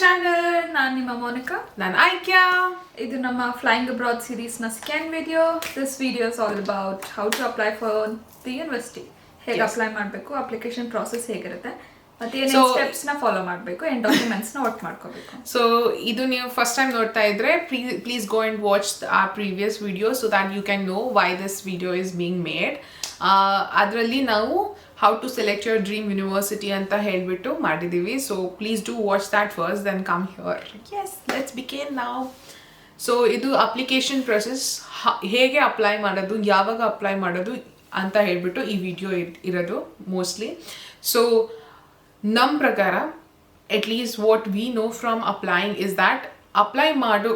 Channel. ನಾನು ನಿಮ್ಮ ಮೋನಿಕಾ. ನಾನು ಆಯ್ಕ್ಯಾ. ಇದು ನಮ್ಮ ಫ್ಲೈಯಿಂಗ್ ಅಬ್ರಾಡ್ ಸೀರೀಸ್ನ second video. This video is all about how to apply for the university. ಹೇಗೆ ಅಪ್ಲೈ ಮಾಡಬೇಕು, ಅಪ್ಲಿಕೇಶನ್ ಪ್ರಾಸೆಸ್ ಹೇಗಿರುತ್ತೆ, ಮತ್ತೆ ಏನೇನು ಸ್ಟೆಪ್ಸ್ನ ಫಾಲೋ ಮಾಡಬೇಕು, ಏನು ಡಾಕ್ಯುಮೆಂಟ್ಸ್ನ ಒಟ್ಟು ಮಾಡ್ಕೋಬೇಕು. ಸೊ ಇದು ನೀವು ಫಸ್ಟ್ ಟೈಮ್ ನೋಡ್ತಾ ಇದ್ರೆ ಪ್ಲೀಸ್ ಗೋ ಅಂಡ್ ವಾಚ್ ಆ previous video so that you can know why this video is being made. ಅದರಲ್ಲಿ ನಾವು how to select your dream university ಅಂತ ಹೇಳಿಬಿಟ್ಟು ಮಾಡಿದ್ದೀವಿ. So please do watch that first then come here. Yes, let's begin now. So ಇದು application process, ಹೇಗೆ apply ಮಾಡೋದು, ಯಾವಾಗ apply ಮಾಡೋದು ಅಂತ ಹೇಳ್ಬಿಟ್ಟು ಈ ವಿಡಿಯೋ ಇರೋದು ಮೋಸ್ಟ್ಲಿ. ಸೊ ನಮ್ಮ ಪ್ರಕಾರ at least what we know from applying is that apply ಮಾಡೋ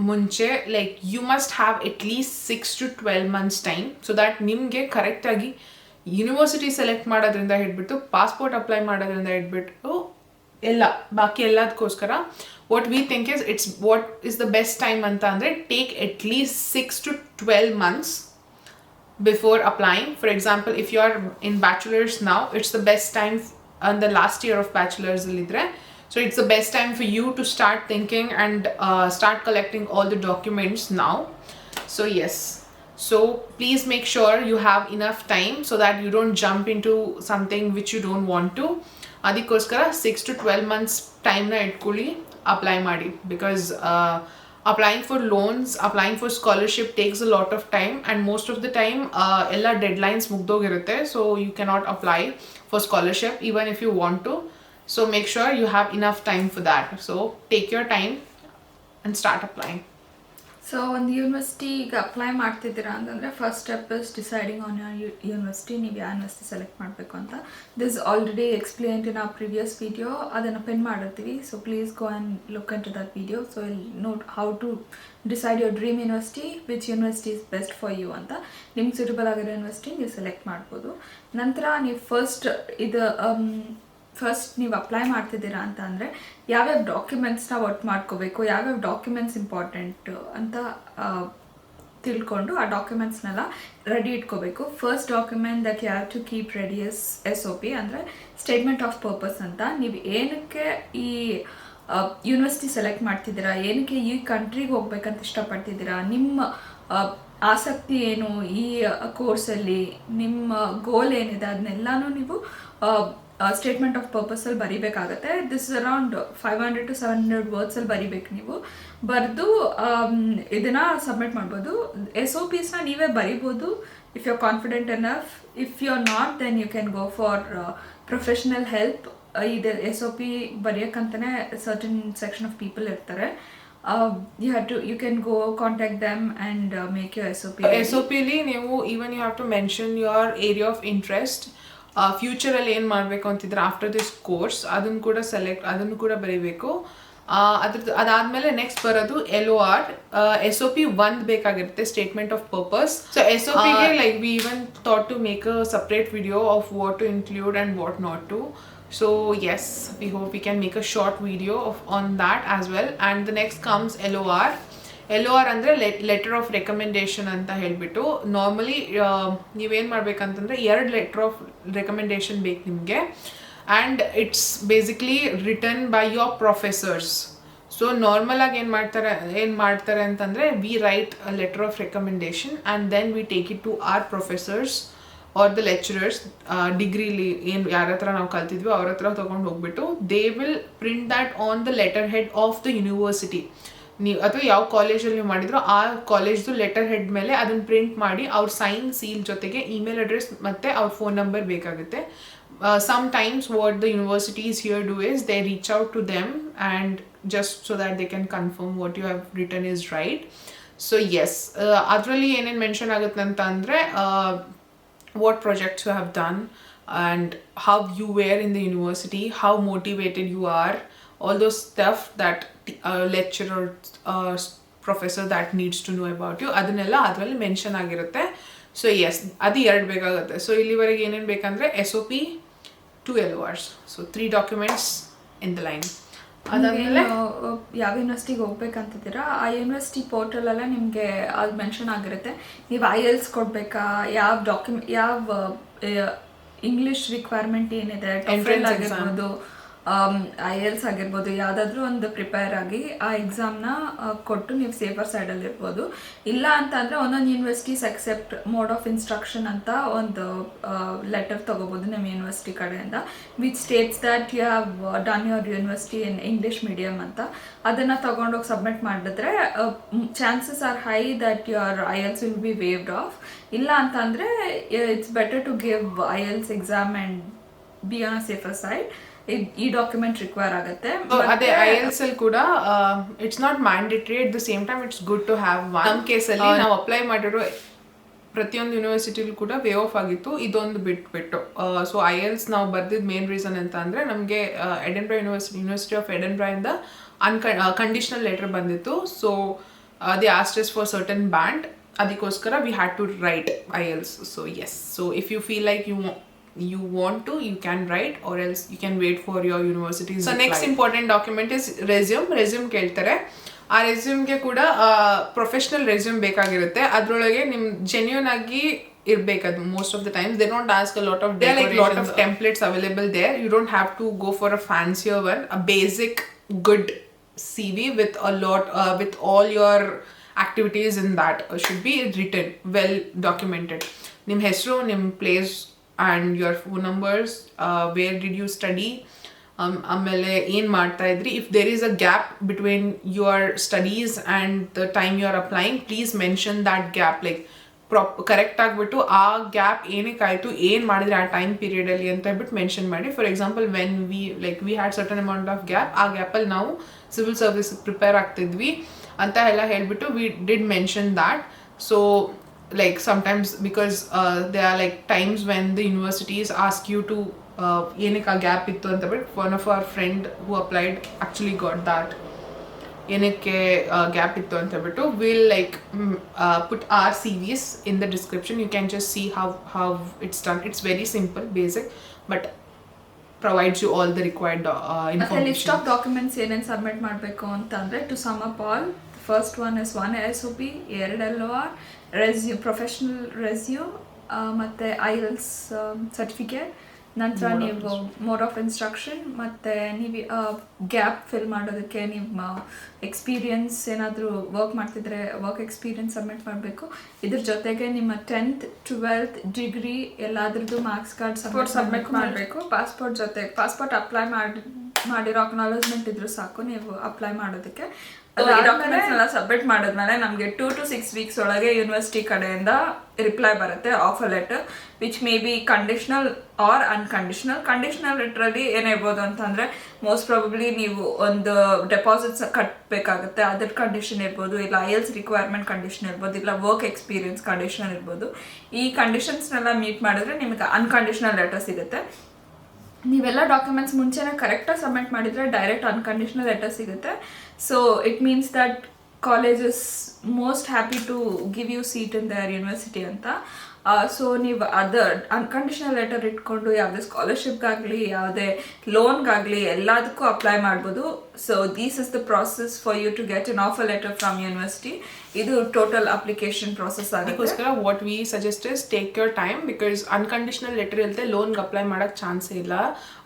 ಮುಂಚೆ like you must have at least 6 to 12 months time so that ನಿಮಗೆ ಕರೆಕ್ಟಾಗಿ ಯೂನಿವರ್ಸಿಟಿ ಸೆಲೆಕ್ಟ್ ಮಾಡೋದ್ರಿಂದ ಹಿಡ್ಬಿಟ್ಟು ಪಾಸ್ಪೋರ್ಟ್ ಅಪ್ಲೈ ಮಾಡೋದ್ರಿಂದ ಹಿಡ್ಬಿಟ್ಟು ಎಲ್ಲ ಬಾಕಿ ಎಲ್ಲದಕ್ಕೋಸ್ಕರ what we think what is the best time ಅಂತ ಅಂದರೆ take at least 6 to 12 months before applying. For example, if you are in bachelor's now, it's the best time on the last year of bachelor's illidre. So it's the best time for you to start thinking and start collecting all the documents now. So yes, so please make sure you have enough time so that you don't jump into something which you don't want to. Adikoskara 6 to 12 months time na itkuli apply madi, because applying for loans, applying for scholarship takes a lot of time, and most of the time ella deadlines mugdogirutte, so you cannot apply for scholarship even if you want to. So make sure you have enough time for that. So take your time and start applying. So ಒಂದು ಯೂನಿವರ್ಸಿಟಿಗೆ apply ಮಾಡ್ತಿದ್ದೀರಾ ಅಂತಂದರೆ first step is deciding on your university. ನೀವು ಯಾವ university select ಮಾಡಬೇಕು ಅಂತ this already explained in ಆ previous video. ಅದನ್ನು pin ಮಾಡಿರ್ತೀವಿ. So please go and look into that video. So will note how to decide your dream university, which university is best for you ಅಂತ. ನಿಮ್ಗೆ suitable ಆಗಿರೋ university ನೀವು select ಮಾಡ್ಬೋದು. ನಂತರ ನೀವು ಫಸ್ಟ್ ನೀವು ಅಪ್ಲೈ ಮಾಡ್ತಿದ್ದೀರಾ ಅಂತ ಅಂದರೆ ಯಾವ್ಯಾವ ಡಾಕ್ಯುಮೆಂಟ್ಸ್ನ ಒಟ್ಟು ಮಾಡ್ಕೋಬೇಕು, ಯಾವ್ಯಾವ ಡಾಕ್ಯುಮೆಂಟ್ಸ್ ಇಂಪಾರ್ಟೆಂಟ್ ಅಂತ ತಿಳ್ಕೊಂಡು ಆ ಡಾಕ್ಯುಮೆಂಟ್ಸ್ನೆಲ್ಲ ರೆಡಿ ಇಟ್ಕೋಬೇಕು. First document that you have to keep ready is SOP ಅಂದರೆ ಸ್ಟೇಟ್ಮೆಂಟ್ ಆಫ್ ಪರ್ಪಸ್ ಅಂತ. ನೀವು ಏನಕ್ಕೆ ಈ ಯೂನಿವರ್ಸಿಟಿ ಸೆಲೆಕ್ಟ್ ಮಾಡ್ತಿದ್ದೀರಾ, ಏನಕ್ಕೆ ಈ ಕಂಟ್ರಿಗೆ ಹೋಗ್ಬೇಕಂತ ಇಷ್ಟಪಡ್ತಿದ್ದೀರಾ, ನಿಮ್ಮ ಆಸಕ್ತಿ ಏನು ಈ ಕೋರ್ಸಲ್ಲಿ, ನಿಮ್ಮ ಗೋಲ್ ಏನಿದೆ ಅದನ್ನೆಲ್ಲನೂ ನೀವು ಸ್ಟೇಟ್ಮೆಂಟ್ ಆಫ್ ಪರ್ಪಸಲ್ಲಿ ಬರಿಬೇಕಾಗತ್ತೆ. ದಿಸ್ ಇಸ್ ಅರೌಂಡ್ 500 to 700 ವರ್ಡ್ಸಲ್ಲಿ ಬರಿಬೇಕು. ನೀವು ಬರೆದು ಇದನ್ನು ಸಬ್ಮಿಟ್ ಮಾಡ್ಬೋದು. SOPsನ ನೀವೇ ಬರಿಬೋದು if you are confident enough. If you are not then you can go for professional help. ಇದು SOP ಬರೆಯೋಕ್ಕಂತಲೇ ಸರ್ಟನ್ ಸೆಕ್ಷನ್ ಆಫ್ ಪೀಪಲ್ ಇರ್ತಾರೆ. you can go contact them and make your SOP. SOP li ನೀವು even you have to mention your area of interest. ಫ್ಯೂಚರಲ್ಲಿ ಏನು ಮಾಡಬೇಕು ಅಂತಿದ್ರೆ after this course ಅದನ್ನು ಕೂಡ ಬರೀಬೇಕು. ಅದಾದಮೇಲೆ ನೆಕ್ಸ್ಟ್ ಬರೋದು LOR. SOP 1 ಬೇಕಾಗಿರುತ್ತೆ, ಸ್ಟೇಟ್ಮೆಂಟ್ ಆಫ್ ಪರ್ಪಸ್. ಸೊ SOPಗೆ like we even thought to make a separate video of what to include and what not to. So yes, we hope we can make a short video on that as well. And the next comes LOR. LOR ಅಂದರೆ letter of recommendation ಅಂತ ಹೇಳ್ಬಿಟ್ಟು. Normally ನೀವೇನು ಮಾಡ್ಬೇಕಂತಂದರೆ 2 letter of recommendation ಬೇಕು ನಿಮಗೆ. And it's basically written by your professors. So ನಾರ್ಮಲಾಗಿ ಏನು ಮಾಡ್ತಾರೆ ಅಂತಂದರೆ we write a letter of recommendation and then we take it to our professors or the lecturers. ಡಿಗ್ರಿಲಿ ಏನು ಯಾರ ಹತ್ರ ನಾವು ಕಲ್ತಿದ್ವಿ ಅವ್ರ ಹತ್ರ ತೊಗೊಂಡು ಹೋಗ್ಬಿಟ್ಟು they will print that on the letter head of the university. ನೀವು ಅಥವಾ ಯಾವ ಕಾಲೇಜಲ್ಲಿ ನೀವು ಮಾಡಿದ್ರೋ ಆ ಕಾಲೇಜ್ದು ಲೆಟರ್ ಹೆಡ್ ಮೇಲೆ ಅದನ್ನು ಪ್ರಿಂಟ್ ಮಾಡಿ ಅವ್ರ ಸೈನ್ ಸೀಲ್ ಜೊತೆಗೆ ಇಮೇಲ್ ಅಡ್ರೆಸ್ ಮತ್ತು ಅವ್ರ ಫೋನ್ ನಂಬರ್ ಬೇಕಾಗುತ್ತೆ. Sometimes what the universities here do is they reach out to them and just so that they can confirm what you have written is right. So yes, ಅದರಲ್ಲಿ ಏನೇನು mention ಆಗುತ್ತೆ ಅಂತ ಅಂದರೆ what projects you have done and how you were in the university, how motivated you are, all those stuff that lecturer professor that needs to know about you, ಅದನ್ನೆಲ್ಲ ಅದರಲ್ಲಿ mention ಆಗಿರುತ್ತೆ. So S, ಅದು 2 ಬೇಕಾಗುತ್ತೆ. So ಇಲ್ಲಿವರೆಗೆ ಏನೇನು ಬೇಕಂದರೆ SOP 2 LORs. So 3 documents in the line. ಅದಾದಮೇಲೆ ಯಾವ ಯೂನಿವರ್ಸಿಟಿಗೆ ಹೋಗ್ಬೇಕಂತಿದ್ದೀರಾ ಆ ಯೂನಿವರ್ಸಿಟಿ ಪೋರ್ಟಲಲ್ಲೇ ನಿಮಗೆ ಅದು ಮೆನ್ಷನ್ ಆಗಿರುತ್ತೆ. ನೀವು IELTS ಕೊಡಬೇಕಾ, ಯಾವ ಇಂಗ್ಲೀಷ್ ರಿಕ್ವೈರ್ಮೆಂಟ್ ಏನಿದೆ, TOEFL ಆಗಿರ್ಬೋದು, IELTS ಆಗಿರ್ಬೋದು ಯಾವುದಾದ್ರೂ ಒಂದು ಪ್ರಿಪೇರ್ ಆಗಿ ಆ ಎಕ್ಸಾಮ್ನ ಕೊಟ್ಟು ನೀವು ಸೇಫರ್ ಸೈಡಲ್ಲಿ ಇರ್ಬೋದು. ಇಲ್ಲ ಅಂತ ಅಂದರೆ ಒಂದೊಂದು universities accept mode of instruction ಅಂತ ಒಂದು ಲೆಟರ್ ತೊಗೋಬೋದು ನಿಮ್ಮ ಯೂನಿವರ್ಸಿಟಿ ಕಡೆಯಿಂದ, which states that you have done your university in English medium ಅಂತ. ಅದನ್ನು ತೊಗೊಂಡೋಗಿ ಸಬ್ಮಿಟ್ ಮಾಡಿದ್ರೆ chances are high that your IELTS will be waived off. ಇಲ್ಲ ಅಂತಂದರೆ it's better to give IELTS exam and be on a safer side. ಈ document require ಆಗುತ್ತೆ. ಅದೇ IELTS ಅಲ್ಲಿ ಕೂಡ it's not mandatory, at the same time it's good to have one. ನಮ್ಮ ಕೇಸಲ್ಲಿ ನಾವು ಅಪ್ಲೈ ಮಾಡಿರೋ ಪ್ರತಿಯೊಂದು ಯೂನಿವರ್ಸಿಟಿಲಿ ಕೂಡ ವೇ ಆಫ್ ಆಗಿತ್ತು, ಇದೊಂದು ಬಿಟ್ಬಿಟ್ಟು. ಸೊ IELTS ನಾವು ಬರ್ದಿದ್ದು ಮೇನ್ ರೀಸನ್ ಅಂತ ಅಂದರೆ ನಮಗೆ ಎಡನ್ಬ್ರಾ ಯೂನಿವರ್ಸಿಟಿ ಆಫ್ ಎಡನ್ಬ್ರಾ ಇಂದ ಕಂಡೀಷನಲ್ ಲೆಟರ್ ಬಂದಿತ್ತು. So they asked us for certain band, ಅದಕ್ಕೋಸ್ಕರ we had to write IELTS. So yes, so if you feel like you want to, you can write, or else you can wait for your university's reply. So next important document is resume ಕೇಳ್ತಾರೆ. ಆ ರೆಸ್ಯೂಮ್ಗೆ ಕೂಡ professional resume ಬೇಕಾಗಿರುತ್ತೆ. ಅದರೊಳಗೆ ನಿಮ್ genuine ಆಗಿ ಇರಬೇಕದು. Most of the times they don't ask a lot of lot of templates available there. You don't have to go for a fancier one. A basic good CV with a lot with all your activities in that should be written, well documented. ನಿಮ್ಮ ಹೆಸರು, ನಿಮ್ಮ place and your phone numbers, where did you study, ಆಮೇಲೆ ಏನು ಮಾಡ್ತಾ ಇದ್ರಿ. If there is a gap between your studies and the time you are applying, please mention that gap. Like correct ಆಗಿಬಿಟ್ಟು ಆ gap ಏನಕ್ಕಾಯಿತು, ಏನು ಮಾಡಿದ್ರೆ ಆ ಟೈಮ್ ಪೀರಿಯಡಲ್ಲಿ ಅಂತ ಹೇಳ್ಬಿಟ್ಟು ಮೆನ್ಷನ್ ಮಾಡಿ. For example when we had certain amount of gap, ಆ ಗ್ಯಾಪಲ್ಲಿ ನಾವು ಸಿವಿಲ್ ಸರ್ವಿಸ್ ಪ್ರಿಪೇರ್ ಆಗ್ತಿದ್ವಿ ಅಂತ ಎಲ್ಲ ಹೇಳ್ಬಿಟ್ಟು we did mention that. So like sometimes because there are like times when the universities ask you to ಏನಕ್ಕೆ ಆ gap ಇತ್ತು ಅಂತ ಬಿಟ್ಟು, one of our friend who applied actually got that ಏನಕ್ಕೆ gap ಇತ್ತು ಅಂತ ಬಿಟ್ಟು. we'll like put our CVs in the description. You can just see how it's done. It's very simple, basic, but provides you all the required information. List of documents ಏನೇನು submit ಮಾಡಬೇಕು ಅಂತಂದರೆ, to sum up all, first one is 1 SOP, 2 LOR, resume, professional resume, ಮತ್ತು IELTS certificate. ನಂತರ ನೀವು mode of instruction, ಮತ್ತು ನೀವು gap fill ಮಾಡೋದಕ್ಕೆ ನಿಮ್ಮ ಎಕ್ಸ್ಪೀರಿಯನ್ಸ್ ಏನಾದರೂ ವರ್ಕ್ ಮಾಡ್ತಿದ್ರೆ ವರ್ಕ್ ಎಕ್ಸ್ಪೀರಿಯನ್ಸ್ ಸಬ್ಮಿಟ್ ಮಾಡಬೇಕು. ಇದ್ರ ಜೊತೆಗೆ ನಿಮ್ಮ 10th 12th ಡಿಗ್ರಿ ಎಲ್ಲಾದ್ರದ್ದು ಮಾರ್ಕ್ಸ್ ಕಾರ್ಡ್ ಸಬ್ಮಿಟ್ ಮಾಡಬೇಕು. ಪಾಸ್ಪೋರ್ಟ್ ಅಪ್ಲೈ ಮಾಡಿರೋ ಅಕ್ನಾಲಜ್ಮೆಂಟ್ ಇದ್ರೂ ಸಾಕು ನೀವು ಅಪ್ಲೈ ಮಾಡೋದಕ್ಕೆ. ಡಾಕ್ಯುಮೆಂಟ್ಸ್ ಎಲ್ಲ ಸಬ್ಮಿಟ್ ಮಾಡಿದ್ಮೇಲೆ ನಮಗೆ 2 to 6 weeks ಒಳಗೆ ಯೂನಿವರ್ಸಿಟಿ ಕಡೆಯಿಂದ ರಿಪ್ಲೈ ಬರುತ್ತೆ, offer letter, which may be conditional or unconditional. Conditional ಲೆಟ್ರಲ್ಲಿ ಏನಿರ್ಬೋದು ಅಂತಂದರೆ, ಮೋಸ್ಟ್ ಪ್ರಾಬಬ್ಲಿ ನೀವು ಒಂದು ಡೆಪಾಸಿಟ್ಸ್ ಕಟ್ಟಬೇಕಾಗುತ್ತೆ, ಅದ್ರ ಕಂಡೀಷನ್ ಇರ್ಬೋದು, ಇಲ್ಲ IELTS ರಿಕ್ವೈರ್ಮೆಂಟ್ ಕಂಡೀಷನ್ ಇರ್ಬೋದು, ಇಲ್ಲ ವರ್ಕ್ ಎಕ್ಸ್ಪೀರಿಯನ್ಸ್ ಕಂಡೀಷನ್ ಇರ್ಬೋದು. ಈ ಕಂಡೀಷನ್ಸ್ನೆಲ್ಲ ಮೀಟ್ ಮಾಡಿದ್ರೆ ನಿಮಗೆ ಅನ್ಕಂಡೀಷನಲ್ ಲೆಟರ್ ಸಿಗುತ್ತೆ. ನೀವೆಲ್ಲ ಡಾಕ್ಯುಮೆಂಟ್ಸ್ ಮುಂಚೆನೇ ಕರೆಕ್ಟಾಗಿ ಸಬ್ಮಿಟ್ ಮಾಡಿದರೆ ಡೈರೆಕ್ಟ್ ಅನ್ಕಂಡೀಷನಲ್ ಲೆಟರ್ ಸಿಗುತ್ತೆ. So it means that college is most happy to give you seat in their university ಅಂತ. ಸೊ ನೀವು ಅನ್ಕಂಡೀಷನಲ್ ಲೆಟರ್ ಇಟ್ಕೊಂಡು ಯಾವುದೇ ಸ್ಕಾಲರ್ಶಿಪ್ಗಾಗಲಿ ಯಾವುದೇ ಲೋನ್ಗಾಗಲಿ ಎಲ್ಲದಕ್ಕೂ ಅಪ್ಲೈ ಮಾಡ್ಬೋದು. So this is the process for you to get an offer letter from university. ಇದು ಟೋಟಲ್ ಅಪ್ಲಿಕೇಶನ್ ಪ್ರಾಸೆಸ್ ಅದಕ್ಕೋಸ್ಕರ what we suggest is take your time, because unconditional letter ಇಲ್ಲದೆ ಲೋನ್ಗೆ ಅಪ್ಲೈ ಮಾಡೋಕ್ಕೆ ಚಾನ್ಸೇ ಇಲ್ಲ.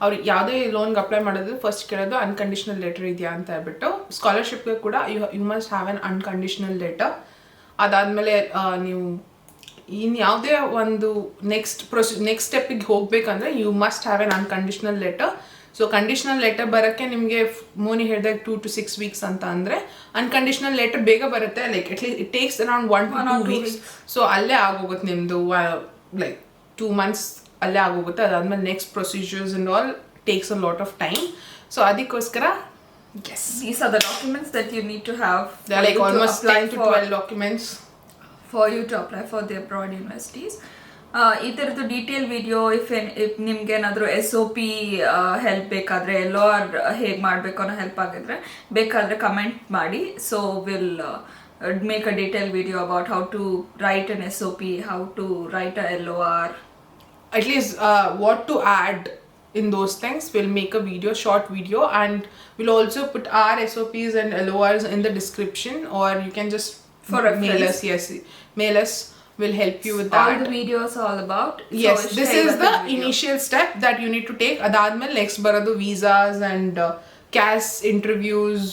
ಅವ್ರು ಯಾವುದೇ ಲೋನ್ಗೆ ಅಪ್ಲೈ ಮಾಡೋದು ಫಸ್ಟ್ ಕೇಳೋದು ಅನ್ಕಂಡೀಷನಲ್ ಲೆಟರ್ ಇದೆಯಾ ಅಂತ ಹೇಳ್ಬಿಟ್ಟು. ಸ್ಕಾಲರ್ಶಿಪ್ಗೆ ಕೂಡ you must have an unconditional letter. ಅದಾದಮೇಲೆ ನೀವು ಇನ್ನು ಯಾವುದೇ ಒಂದು ನೆಕ್ಸ್ಟ್ ಸ್ಟೆಪ್ಪಿಗೆ ಹೋಗಬೇಕಂದ್ರೆ you must have an unconditional letter. So conditional letter ಬರೋಕ್ಕೆ ನಿಮಗೆ ಮೋನಿ ಹೇಳಿದಾಗ 2 to 6 weeks ಅಂತ ಅಂದರೆ, ಅನ್ಕಂಡೀಷನಲ್ ಲೆಟರ್ ಬೇಗ ಬರುತ್ತೆ. Like at least it takes around 1 to 2 weeks. So ಅಲ್ಲೇ ಆಗೋಗುತ್ತೆ ನಿಮ್ಮದು, ಲೈಕ್ 2 months ಅಲ್ಲೇ ಆಗೋಗುತ್ತೆ. ಅದಾದಮೇಲೆ next procedures and all takes a lot of time. So ಅದಕ್ಕೋಸ್ಕರ yes, these are the documents that you need to have. They are like almost 10 to 12 documents for you to apply for the abroad universities. ಈ ಥರದ್ದು detail video if ನಿಮ್ಗೆ ಏನಾದರೂ SOP help ಬೇಕಾದರೆ, LOR ಹೇಗೆ ಮಾಡಬೇಕು ಅನ್ನೋ help ಆಗಿದ್ರೆ ಬೇಕಾದರೆ ಕಮೆಂಟ್ ಮಾಡಿ. So will make a detail video about how to write an SOP, how to write a LOR, at least what to add in those things. We'll make a video, short video, and we'll also put our SOPs and LORs in the description, or you can just mail us. Yes, mail us will help you with all that. the videos all about. Yes, So, this stay is with the video. initial step that you need to take. Adadmel next ಬರೋದು visas and CAS interviews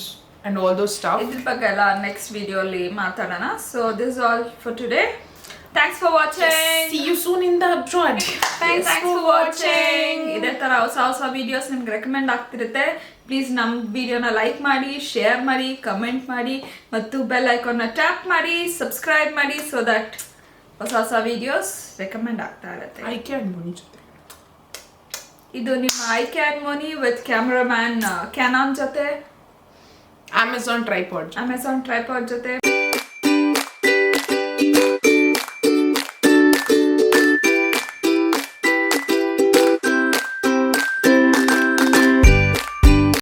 and all those stuff. ಇದ್ರ ಬಗ್ಗೆ ಎಲ್ಲ next ವಿಡಿಯೋಲಿ ಮಾತಾಡೋಣ. So this all for today. Thanks for watching. See you soon in the abroad. Thanks for watching. ಇದೇ ತರ ಹೊಸ ಹೊಸ ವಿಡಿಯೋಸ್ ನಿಮ್ಗೆ ರೆಕಮೆಂಡ್ ಆಗ್ತಿರುತ್ತೆ. ಪ್ಲೀಸ್ ನಮ್ಮ ವಿಡಿಯೋನ ಲೈಕ್ ಮಾಡಿ, ಶೇರ್ ಮಾಡಿ, ಕಮೆಂಟ್ ಮಾಡಿ ಮತ್ತು ಬೆಲ್ ಐಕಾನ್ನ ಟ್ಯಾಪ್ ಮಾಡಿ, ಸಬ್ಸ್ಕ್ರೈಬ್ ಮಾಡಿ, ಸೊ ದಟ್ ಹೊಸ ಹೊಸ ವಿಡಿಯೋಸ್ ರೆಕಮೆಂಡ್ ಆಗ್ತಾ ಇರುತ್ತೆ. I can Moni ಜೊತೆ. ಇದು ನಿಮ್ಮ I can Moni with cameraman Canon ಜೊತೆ, Amazon tripod. ಅಮೆಝಾನ್ ಟ್ರೈಪಾಡ್ ಜೊತೆ.